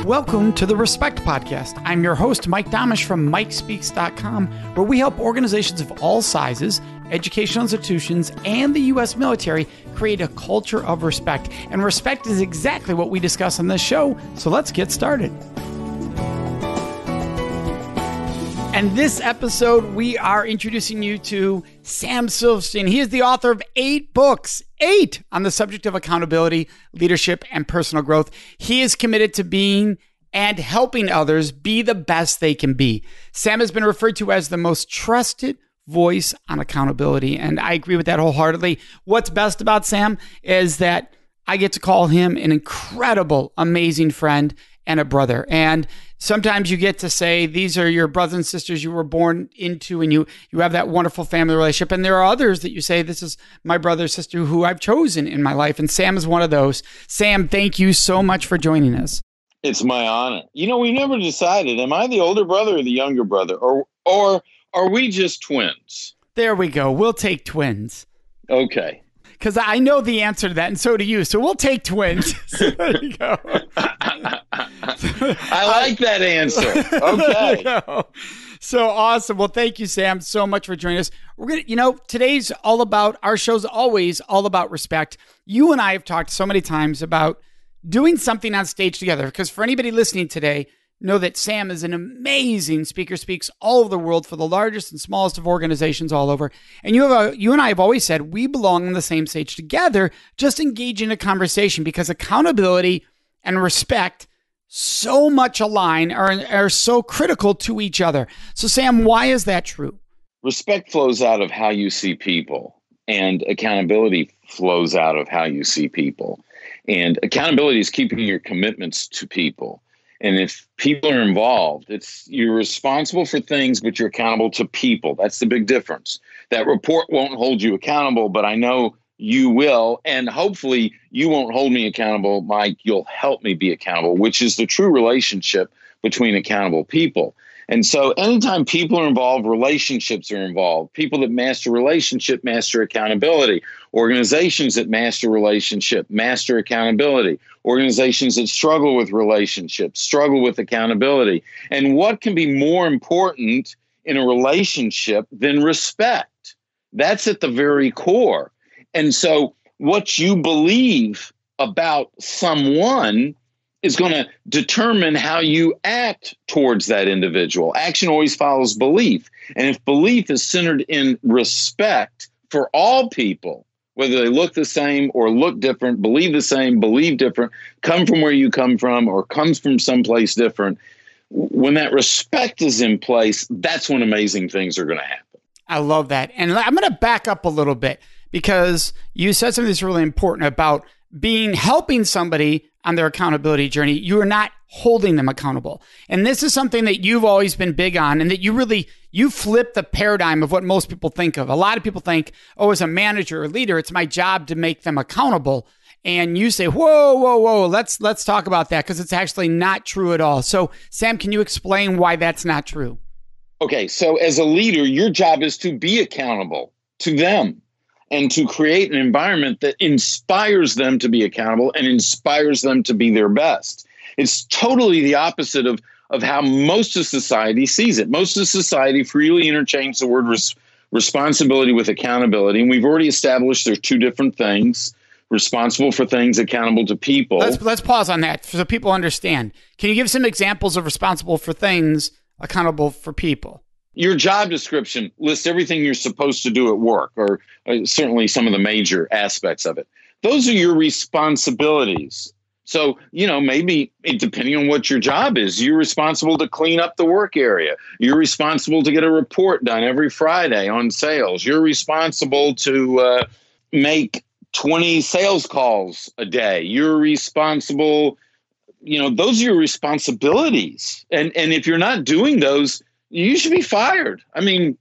Welcome to the Respect Podcast. I'm your host, Mike Domish from MikeSpeaks.com, where we help organizations of all sizes, educational institutions, and the U.S. military create a culture of respect. And respect is exactly what we discuss on this show, so let's get started. And this episode, we are introducing you to Sam Silverstein. He is the author of 8 books, 8 on the subject of accountability, leadership, and personal growth. He is committed to being and helping others be the best they can be. Sam has been referred to as the most trusted voice on accountability, and I agree with that wholeheartedly. What's best about Sam is that I get to call him an incredible, amazing friend and a brother. And sometimes you get to say, these are your brothers and sisters you were born into, and you have that wonderful family relationship. And there are others that you say, this is my brother or sister who I've chosen in my life. And Sam is one of those. Sam, thank you so much for joining us. It's my honor. You know, we never decided, am I the older brother or the younger brother? Or are we just twins? There we go. We'll take twins. Okay. Because I know the answer to that, and so do you. So we'll take twins. So there you go. I like that answer. Okay. So awesome. Well, thank you, Sam, so much for joining us. We're gonna, today's all about, our show's always all about respect. You and I have talked so many times about doing something on stage together. Because for anybody listening today, know that Sam is an amazing speaker, speaks all over the world for the largest and smallest of organizations all over. And you and I have always said we belong on the same stage together, just engage in a conversation, because accountability and respect so much align, are so critical to each other. So Sam, why is that true? Respect flows out of how you see people, and accountability flows out of how you see people. And accountability is keeping your commitments to people. And if people are involved, you're responsible for things, but you're accountable to people. That's the big difference. That report won't hold you accountable, but I know you will. And hopefully you won't hold me accountable, Mike. You'll help me be accountable, which is the true relationship between accountable people. And so anytime people are involved, relationships are involved. People that master relationship master accountability. Organizations that master relationship master accountability. Organizations that struggle with relationships struggle with accountability. And what can be more important in a relationship than respect? That's at the very core. And so what you believe about someone is going to determine how you act towards that individual. Action always follows belief. And if belief is centered in respect for all people, whether they look the same or look different, believe the same, believe different, come from where you come from, or comes from someplace different, when that respect is in place, that's when amazing things are going to happen. I love that. And I'm going to back up a little bit, because you said something that's really important about helping somebody on their accountability journey. You are not holding them accountable. And this is something that you've always been big on, and that you flip the paradigm of what most people think of. A lot of people think, as a manager or leader, it's my job to make them accountable. And you say, whoa, let's talk about that, because it's actually not true at all. So Sam, can you explain why that's not true? Okay, so as a leader, your job is to be accountable to them, and to create an environment that inspires them to be accountable and inspires them to be their best. It's totally the opposite of how most of society sees it. Most of society freely interchanges the word responsibility with accountability. And we've already established there's two different things: responsible for things, accountable to people. Let's pause on that so people understand. Can you give some examples of responsible for things, accountable for people? Your job description lists everything you're supposed to do at work, or certainly some of the major aspects of it. Those are your responsibilities. So, maybe depending on what your job is, you're responsible to clean up the work area. You're responsible to get a report done every Friday on sales. You're responsible to make 20 sales calls a day. You're responsible, those are your responsibilities. And if you're not doing those, you should be fired. I mean,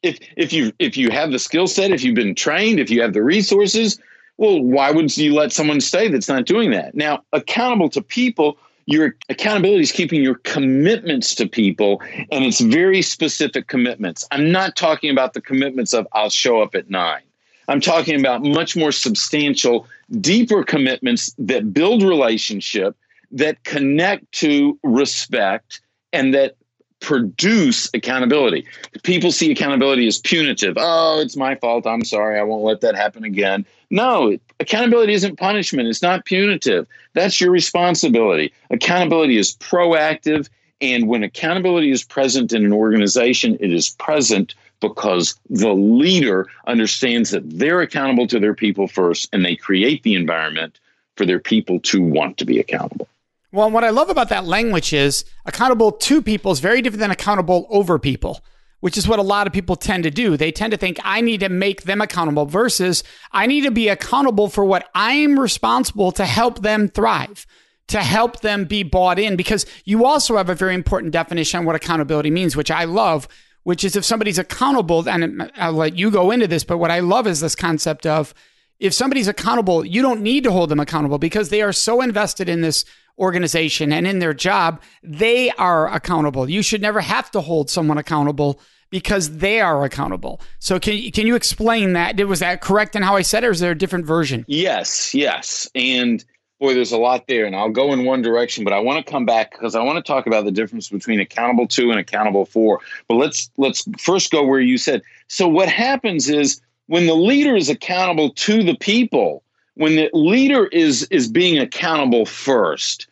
if you have the skill set, if you've been trained, if you have the resources, well, why would you let someone stay that's not doing that? Now, accountable to people, your accountability is keeping your commitments to people, and it's very specific commitments. I'm not talking about the commitments of I'll show up at 9. I'm talking about much more substantial, deeper commitments that build relationship, that connect to respect and that produce accountability. People see accountability as punitive. Oh, it's my fault. I'm sorry. I won't let that happen again. No, accountability isn't punishment. It's not punitive. That's your responsibility. Accountability is proactive. And when accountability is present in an organization, it is present because the leader understands that they're accountable to their people first, and they create the environment for their people to want to be accountable. Well, what I love about that language is accountable to people is very different than accountable over people, which is what a lot of people tend to do. They tend to think I need to make them accountable versus I need to be accountable for what I'm responsible to help them thrive, to help them be bought in, because you also have a very important definition on what accountability means, which I love, which is if somebody's accountable, and I'll let you go into this, but what I love is this concept of if somebody's accountable, you don't need to hold them accountable because they are so invested in this organization and in their job, they are accountable. You should never have to hold someone accountable because they are accountable. So can you explain that? Was that correct in how I said it, or is there a different version? Yes. And boy, there's a lot there, and I'll go in one direction, but I want to come back because I want to talk about the difference between accountable to and accountable for. But let's first go where you said. So what happens is when the leader is accountable to the people, when the leader is being accountable first,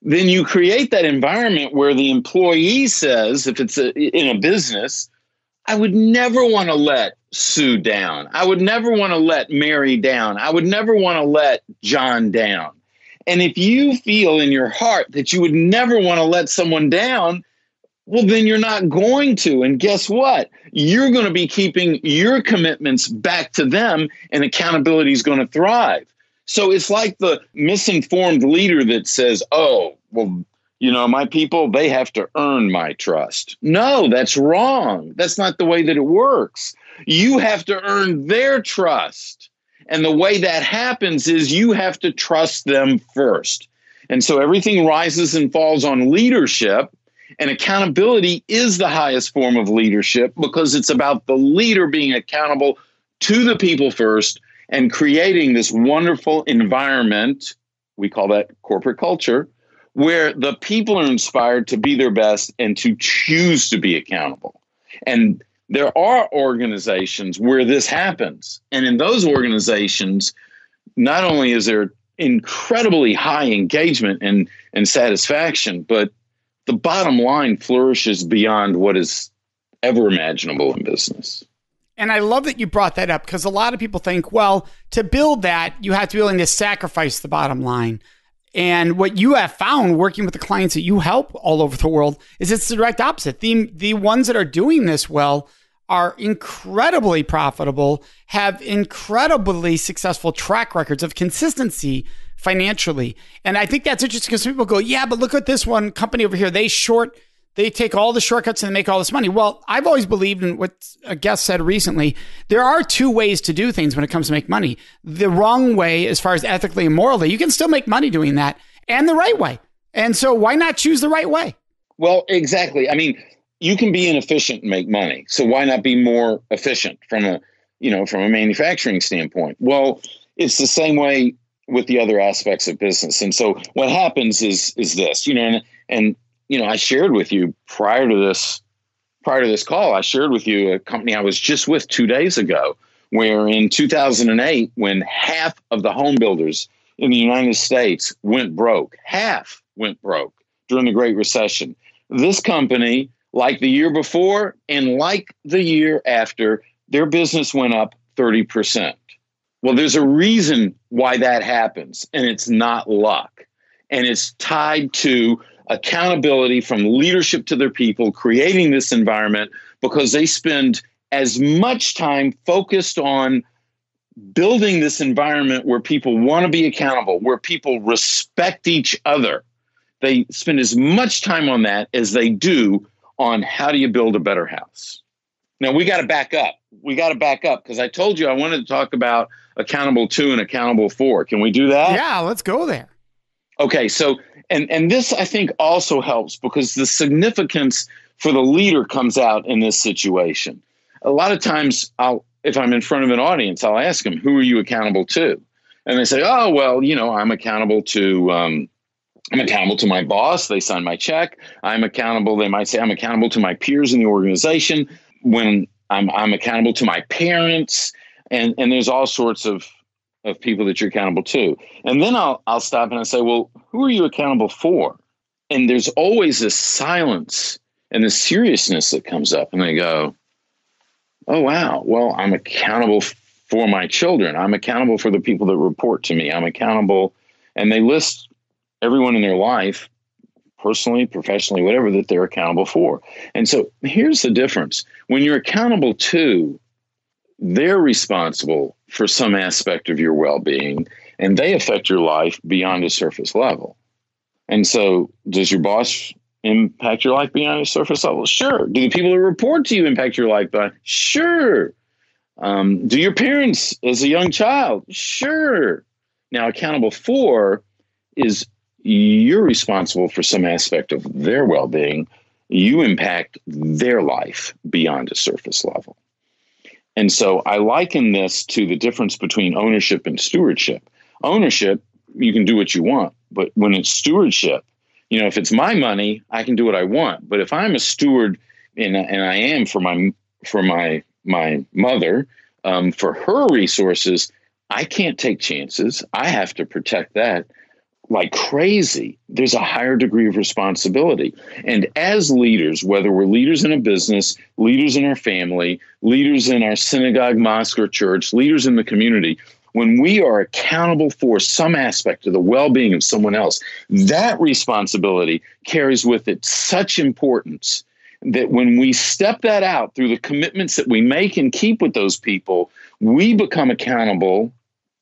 then you create that environment where the employee says, if it's in a business, I would never want to let Sue down. I would never want to let Mary down. I would never want to let John down. And if you feel in your heart that you would never want to let someone down, well, then you're not going to. And guess what? You're going to be keeping your commitments back to them, and accountability is going to thrive. So it's like the misinformed leader that says, oh, well, my people, they have to earn my trust. No, that's wrong. That's not the way that it works. You have to earn their trust. And the way that happens is you have to trust them first. And so everything rises and falls on leadership. And accountability is the highest form of leadership because it's about the leader being accountable to the people first and creating this wonderful environment, we call that corporate culture, where the people are inspired to be their best and to choose to be accountable. And there are organizations where this happens. And in those organizations, not only is there incredibly high engagement and satisfaction, but the bottom line flourishes beyond what is ever imaginable in business. And I love that you brought that up because a lot of people think, well, to build that, you have to be willing to sacrifice the bottom line. And what you have found working with the clients that you help all over the world is it's the direct opposite. The ones that are doing this well are incredibly profitable, have incredibly successful track records of consistency financially. And I think that's interesting because people go, yeah, but look at this one company over here. They take all the shortcuts and they make all this money. Well, I've always believed in what a guest said recently. There are two ways to do things when it comes to make money. The wrong way, as far as ethically and morally, you can still make money doing that, and the right way. And so why not choose the right way? Well, exactly. I mean, you can be inefficient and make money. So why not be more efficient from a manufacturing standpoint? Well, it's the same way with the other aspects of business. And so what happens is this, I shared with you prior to this call, I shared with you a company I was just with 2 days ago, where in 2008, when half of the home builders in the United States went broke during the Great Recession. This company, like the year before and like the year after, their business went up 30%. Well, there's a reason why that happens, and it's not luck. And it's tied to accountability from leadership to their people, creating this environment because they spend as much time focused on building this environment where people want to be accountable, where people respect each other. They spend as much time on that as they do on how do you build a better house. Now, we got to back up. Because I told you I wanted to talk about accountable to and accountable for. Can we do that? Yeah, let's go there. Okay, so and this I think also helps because the significance for the leader comes out in this situation. A lot of times, if I'm in front of an audience, I'll ask them, "Who are you accountable to?" And they say, "Oh, well, I'm accountable to I'm accountable to my boss. They sign my check. I'm accountable. They might say I'm accountable to my peers in the organization. When I'm accountable to my parents, and there's all sorts of people that you're accountable to. And then I'll stop and I say, well, who are you accountable for? And there's always this silence and this seriousness that comes up, and they go, oh, wow, well, I'm accountable for my children. I'm accountable for the people that report to me. I'm accountable. And they list everyone in their life, personally, professionally, whatever, that they're accountable for. And so here's the difference. When you're accountable to, they're responsible for some aspect of your well-being, and they affect your life beyond a surface level. And so does your boss impact your life beyond a surface level? Sure. Do the people that report to you impact your life beyond? Sure. Do your parents as a young child? Sure. Now, accountable for is you're responsible for some aspect of their well-being. You impact their life beyond a surface level. And so I liken this to the difference between ownership and stewardship. Ownership, you can do what you want. But when it's stewardship, if it's my money, I can do what I want. But if I'm a steward, and I am for my mother, for her resources, I can't take chances. I have to protect that like crazy. There's a higher degree of responsibility. And as leaders, whether we're leaders in a business, leaders in our family, leaders in our synagogue, mosque, or church, leaders in the community, when we are accountable for some aspect of the well-being of someone else, that responsibility carries with it such importance that when we step that out through the commitments that we make and keep with those people, we become accountable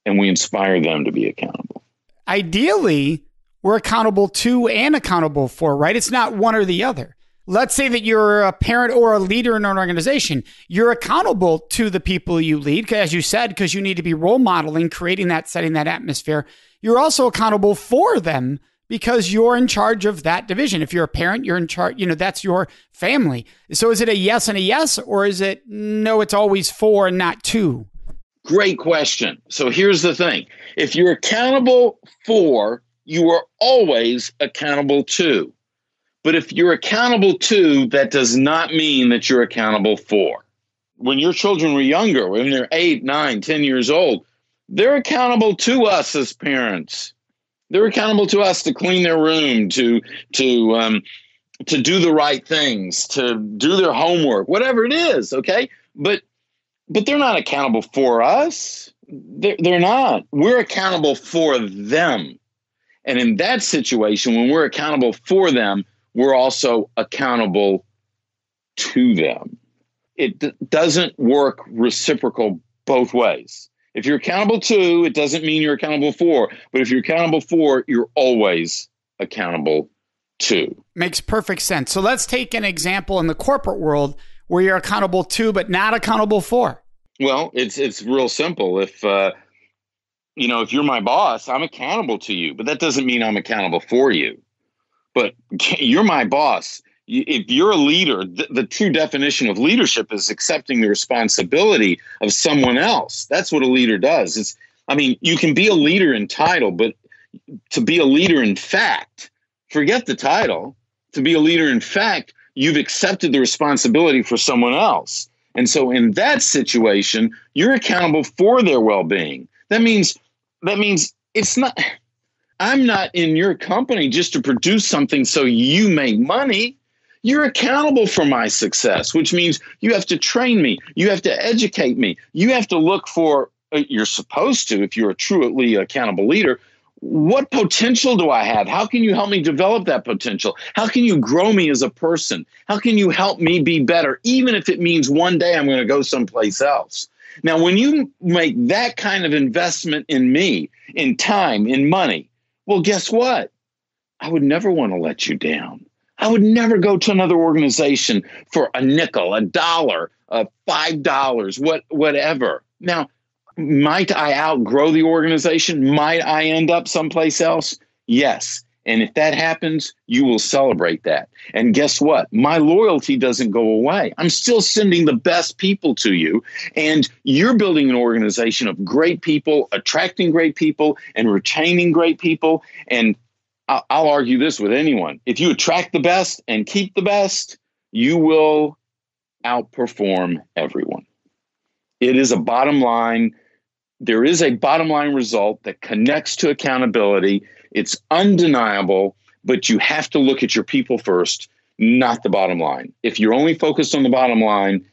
and we inspire them to be accountable. Ideally, we're accountable to and accountable for, right? It's not one or the other. Let's say that you're a parent or a leader in an organization. You're accountable to the people you lead, as you said, because you need to be role modeling, creating that, setting that atmosphere. You're also accountable for them because you're in charge of that division. If you're a parent, you're in charge, that's your family. So is it a yes and a yes, or is it no, it's always for and not to? Great question. So here's the thing. If you're accountable for, you are always accountable to. But if you're accountable to, that does not mean that you're accountable for. When your children were younger, when they're 8, 9, 10 years old, they're accountable to us as parents. They're accountable to us to clean their room, to do the right things, to do their homework, whatever it is, okay? But they're not accountable for us. They're not. We're accountable for them. And in that situation, when we're accountable for them, we're also accountable to them. It doesn't work reciprocal both ways. If you're accountable to, it doesn't mean you're accountable for. But if you're accountable for, you're always accountable to. Makes perfect sense. So let's take an example in the corporate world where you're accountable to, but not accountable for. Well, it's real simple. If you're my boss, I'm accountable to you, but that doesn't mean I'm accountable for you. But you're my boss. If you're a leader, the true definition of leadership is accepting the responsibility of someone else. That's what a leader does. You can be a leader in title, but to be a leader in fact, forget the title. To be a leader in fact, you've accepted the responsibility for someone else. And so in that situation, you're accountable for their well-being. That means it's not, I'm not in your company just to produce something so you make money. You're accountable for my success, which means you have to train me. You have to educate me. You have to look for, you're supposed to, if you're a truly accountable leader, what potential do I have? How can you help me develop that potential? How can you grow me as a person? How can you help me be better, even if it means one day I'm going to go someplace else? Now, when you make that kind of investment in me, in time, in money, well, guess what? I would never want to let you down. I would never go to another organization for a nickel, a dollar, $5, whatever. Now, might I outgrow the organization? Might I end up someplace else? Yes. And if that happens, you will celebrate that. And guess what? My loyalty doesn't go away. I'm still sending the best people to you. And you're building an organization of great people, attracting great people, and retaining great people. And I'll argue this with anyone. If you attract the best and keep the best, you will outperform everyone. It is a bottom line. There is a bottom line result that connects to accountability. It's undeniable, but you have to look at your people first, not the bottom line. If you're only focused on the bottom line,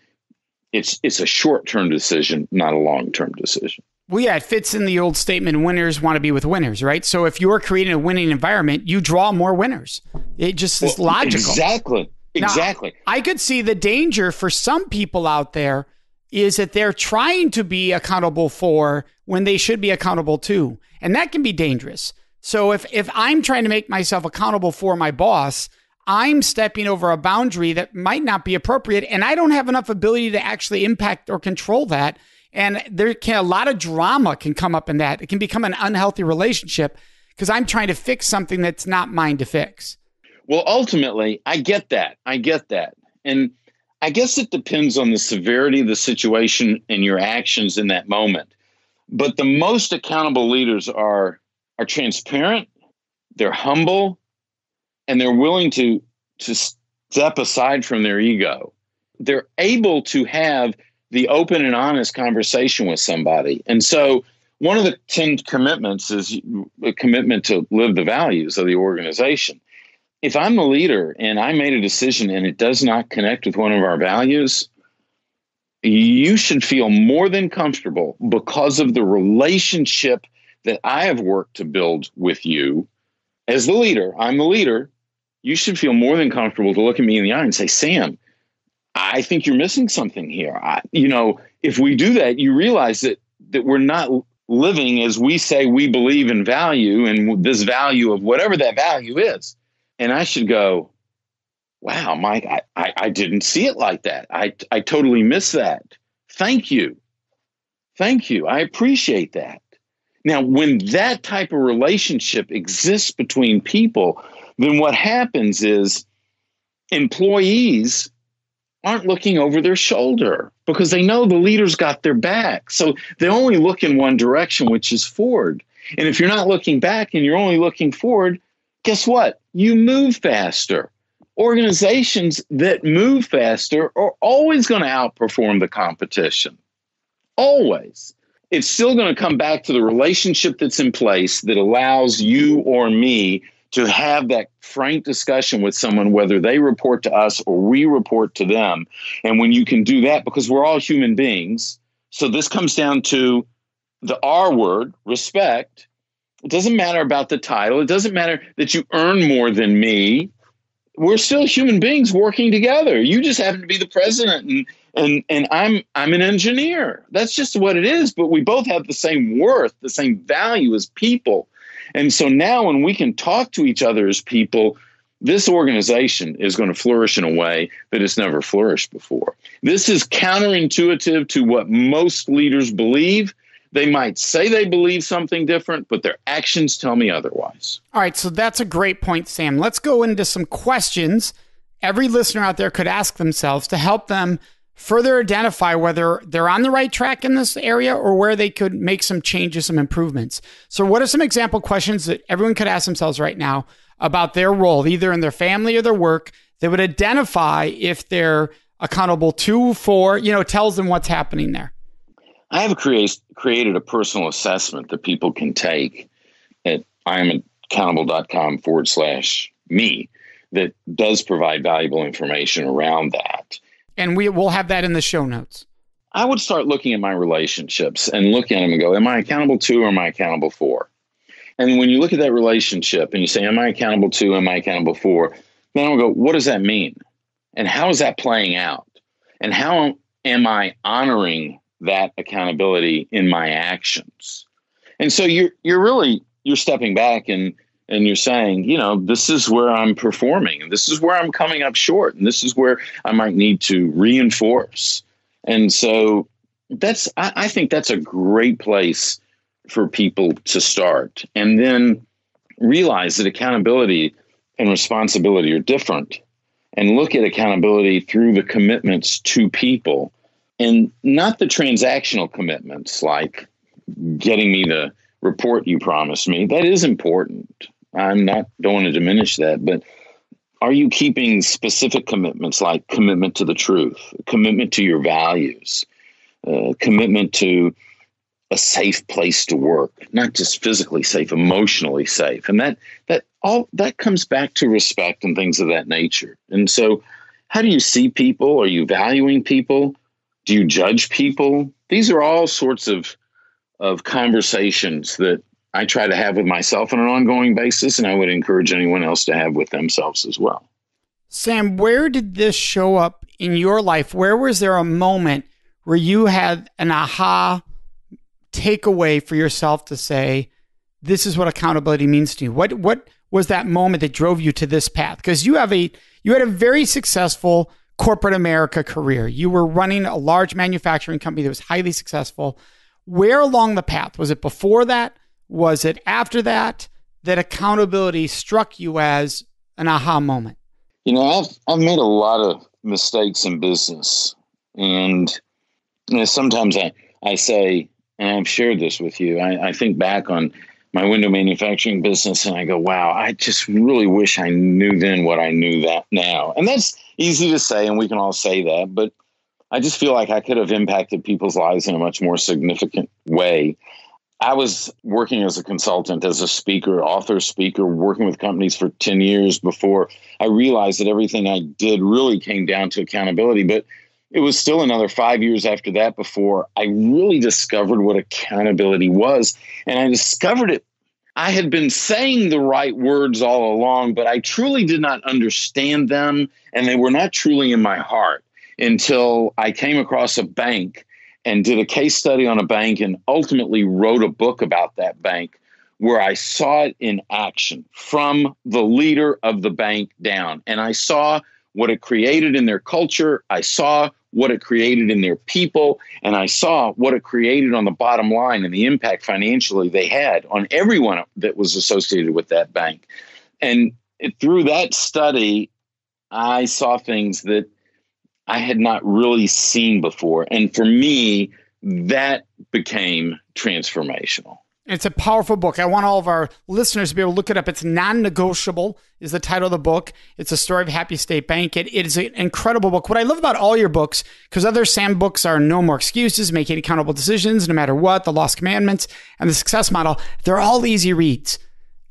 it's a short-term decision, not a long-term decision. Well, yeah, it fits in the old statement, winners want to be with winners, right? So if you're creating a winning environment, you draw more winners. It just is logical. Exactly. Now, I could see the danger for some people out there is that they're trying to be accountable for when they should be accountable to. And that can be dangerous. So if I'm trying to make myself accountable for my boss, I'm stepping over a boundary that might not be appropriate, and I don't have enough ability to actually impact or control that. And a lot of drama can come up in that. It can become an unhealthy relationship because I'm trying to fix something that's not mine to fix. Well, ultimately, I get that. And I guess it depends on the severity of the situation and your actions in that moment. But the most accountable leaders are transparent, they're humble, and they're willing to step aside from their ego. They're able to have the open and honest conversation with somebody. And so one of the 10 commitments is a commitment to live the values of the organization. If I'm the leader and I made a decision and it does not connect with one of our values, you should feel more than comfortable because of the relationship that I have worked to build with you. As the leader, I'm the leader. You should feel more than comfortable to look at me in the eye and say, Sam, I think you're missing something here. If we do that, you realize that we're not living as we say we believe in value and this value of whatever that value is. And I should go, wow, Mike, I didn't see it like that. I totally missed that. Thank you. I appreciate that. Now, when that type of relationship exists between people, then what happens is employees aren't looking over their shoulder because they know the leader's got their back. So they only look in one direction, which is forward. And if you're not looking back and you're only looking forward, guess what? You move faster. Organizations that move faster are always going to outperform the competition. Always. It's still going to come back to the relationship that's in place that allows you or me to have that frank discussion with someone, whether they report to us or we report to them. And when you can do that, because we're all human beings, so this comes down to the R word, respect. It doesn't matter about the title. It doesn't matter that you earn more than me. We're still human beings working together. You just happen to be the president and I'm an engineer. That's just what it is. But we both have the same worth, the same value as people. And so now when we can talk to each other as people, this organization is going to flourish in a way that it's never flourished before. This is counterintuitive to what most leaders believe. They might say they believe something different, but their actions tell me otherwise. All right, so that's a great point, Sam. Let's go into some questions every listener out there could ask themselves to help them further identify whether they're on the right track in this area or where they could make some changes, some improvements. So what are some example questions that everyone could ask themselves right now about their role, either in their family or their work, that would identify if they're accountable to, for, tells them what's happening there? I have created a personal assessment that people can take at IamAccountable.com/me that does provide valuable information around that. And we'll have that in the show notes. I would start looking at my relationships and look at them and go, am I accountable to or am I accountable for? And when you look at that relationship and you say, am I accountable to, am I accountable for? Then I'll go, what does that mean? And how is that playing out? And how am I honoring that accountability in my actions? And so you're stepping back and you're saying, this is where I'm performing and this is where I'm coming up short and this is where I might need to reinforce. And so I think that's a great place for people to start, and then realize that accountability and responsibility are different, and look at accountability through the commitments to people and not the transactional commitments like getting me the report you promised me. That is important. don't want to diminish that, but are you keeping specific commitments like commitment to the truth, commitment to your values, commitment to a safe place to work, not just physically safe, emotionally safe. And that comes back to respect and things of that nature. And so how do you see people? Are you valuing people? Do you judge people? These are all sorts of conversations that I try to have with myself on an ongoing basis, and I would encourage anyone else to have with themselves as well. Sam, where did this show up in your life? Where was there a moment where you had an aha takeaway for yourself to say, this is what accountability means to you? What was that moment that drove you to this path? Because you had a very successful corporate America career. You were running a large manufacturing company that was highly successful. Where along the path? Was it before that? Was it after that accountability struck you as an aha moment? I've made a lot of mistakes in business. And sometimes I say, and I've shared this with you, I think back on my window manufacturing business and I go, wow, I just really wish I knew then what I knew that now. And that's easy to say, and we can all say that, but I just feel like I could have impacted people's lives in a much more significant way. I was working as a consultant, as a speaker, author, speaker, working with companies for 10 years before I realized that everything I did really came down to accountability. But it was still another 5 years after that before I really discovered what accountability was. And I discovered it. I had been saying the right words all along, but I truly did not understand them. And they were not truly in my heart until I came across a bank and did a case study on a bank and ultimately wrote a book about that bank where I saw it in action from the leader of the bank down. And I saw what it created in their culture. I saw what it created in their people. And I saw what it created on the bottom line and the impact financially they had on everyone that was associated with that bank. And through that study, I saw things that I had not really seen before. And for me, that became transformational. It's a powerful book. I want all of our listeners to be able to look it up. It's Non-Negotiable is the title of the book. It's a story of Happy State Bank. It is an incredible book. What I love about all your books, because other Sam books are No More Excuses, Making Accountable Decisions, No Matter What, The Lost Commandments, and The Success Model, they're all easy reads.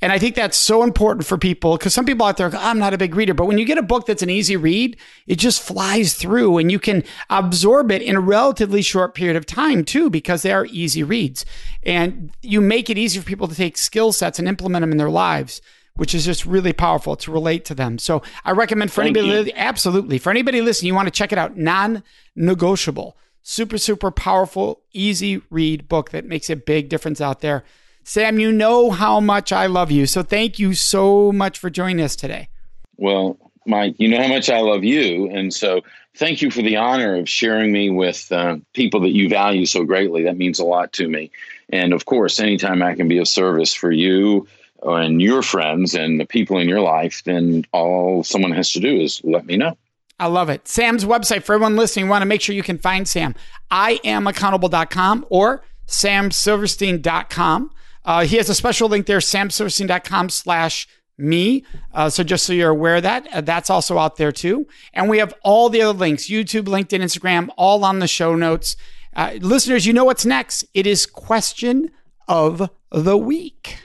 And I think that's so important for people because some people out there go, I'm not a big reader. But when you get a book that's an easy read, it just flies through and you can absorb it in a relatively short period of time too, because they are easy reads. And you make it easier for people to take skill sets and implement them in their lives, which is just really powerful to relate to them. So I recommend for anybody, absolutely, for anybody listening, you want to check it out, Non-Negotiable. Super, super powerful, easy read book that makes a big difference out there. Sam, you know how much I love you. So thank you so much for joining us today. Well, Mike, you know how much I love you. And so thank you for the honor of sharing me with people that you value so greatly. That means a lot to me. And of course, anytime I can be of service for you and your friends and the people in your life, then all someone has to do is let me know. I love it. Sam's website, for everyone listening, you want to make sure you can find Sam. IamAccountable.com or SamSilverstein.com. He has a special link there, samsilverstein.com/me. So just so you're aware of that, that's also out there too. And we have all the other links, YouTube, LinkedIn, Instagram, all on the show notes. Listeners, you know what's next. It is Question of the Week.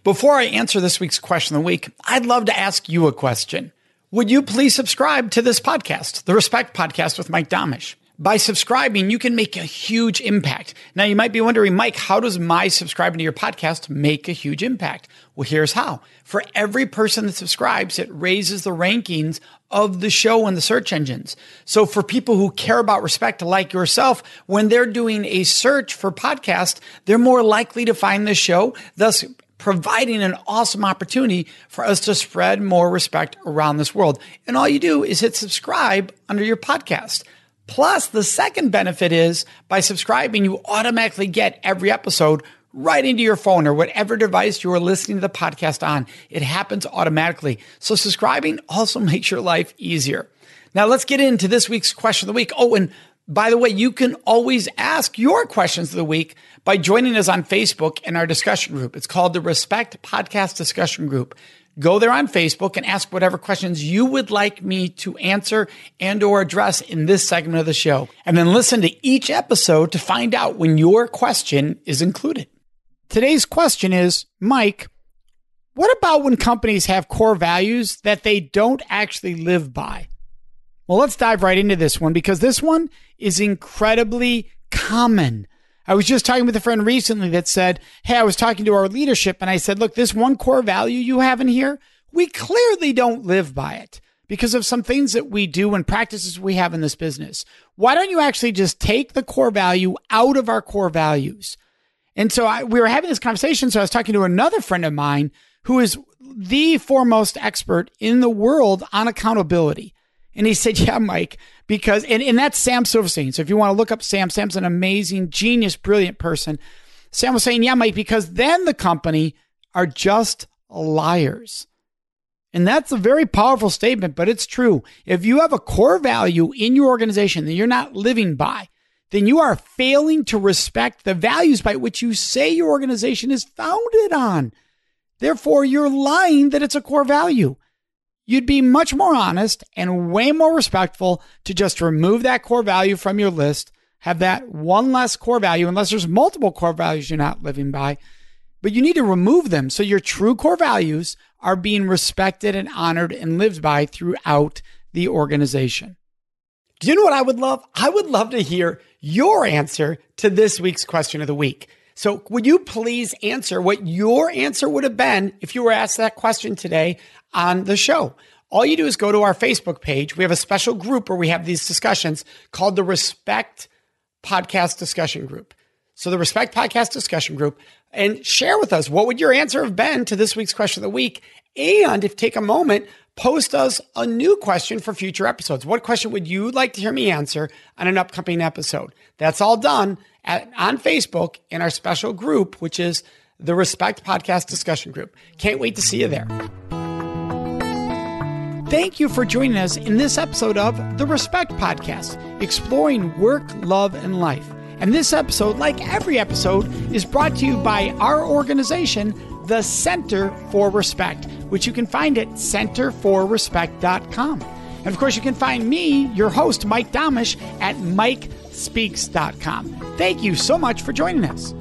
Before I answer this week's Question of the Week, I'd love to ask you a question. Would you please subscribe to this podcast, the Respect Podcast with Mike Domish? By subscribing, you can make a huge impact. Now, you might be wondering, Mike, how does my subscribing to your podcast make a huge impact? Well, here's how. For every person that subscribes, it raises the rankings of the show in the search engines. So for people who care about respect like yourself, when they're doing a search for podcast, they're more likely to find the show, thus providing an awesome opportunity for us to spread more respect around this world. And all you do is hit subscribe under your podcast. Plus, the second benefit is by subscribing, you automatically get every episode right into your phone or whatever device you are listening to the podcast on. It happens automatically. So subscribing also makes your life easier. Now, let's get into this week's Question of the Week. Oh, and By the way, you can always ask your questions of the week by joining us on Facebook in our discussion group. It's called the Respect Podcast Discussion Group. Go there on Facebook and ask whatever questions you would like me to answer and or address in this segment of the show. And then listen to each episode to find out when your question is included. Today's question is, Mike, what about when companies have core values that they don't actually live by? Well, let's dive right into this one because this one is incredibly common. I was just talking with a friend recently that said, hey, I was talking to our leadership and I said, look, this one core value you have in here, we clearly don't live by it because of some things that we do and practices we have in this business. Why don't you actually just take the core value out of our core values? And so we were having this conversation. So I was talking to another friend of mine who is the foremost expert in the world on accountability. And he said, yeah, Mike, because, and that's Sam Silverstein. So if you want to look up Sam, Sam's an amazing, genius, brilliant person. Sam was saying, yeah, Mike, because then the company are just liars. And that's a very powerful statement, but it's true. If you have a core value in your organization that you're not living by, then you are failing to respect the values by which you say your organization is founded on. Therefore, you're lying that it's a core value. You'd be much more honest and way more respectful to just remove that core value from your list, have that one less core value, unless there's multiple core values you're not living by, but you need to remove them so your true core values are being respected and honored and lived by throughout the organization. Do you know what I would love? I would love to hear your answer to this week's question of the week. So would you please answer what your answer would have been if you were asked that question today on the show? All you do is go to our Facebook page. We have a special group where we have these discussions called the Respect Podcast Discussion Group. So the Respect Podcast Discussion Group, and share with us what would your answer have been to this week's question of the week. And if take a moment, post us a new question for future episodes. What question would you like to hear me answer on an upcoming episode? That's all done on Facebook in our special group, which is the Respect Podcast Discussion Group. Can't wait to see you there. Thank you for joining us in this episode of the Respect Podcast, exploring work, love, and life. And this episode, like every episode, is brought to you by our organization, the Center for Respect, which you can find at centerforrespect.com. And of course, you can find me, your host, Mike Domish, at mikespeaks.com. Thank you so much for joining us.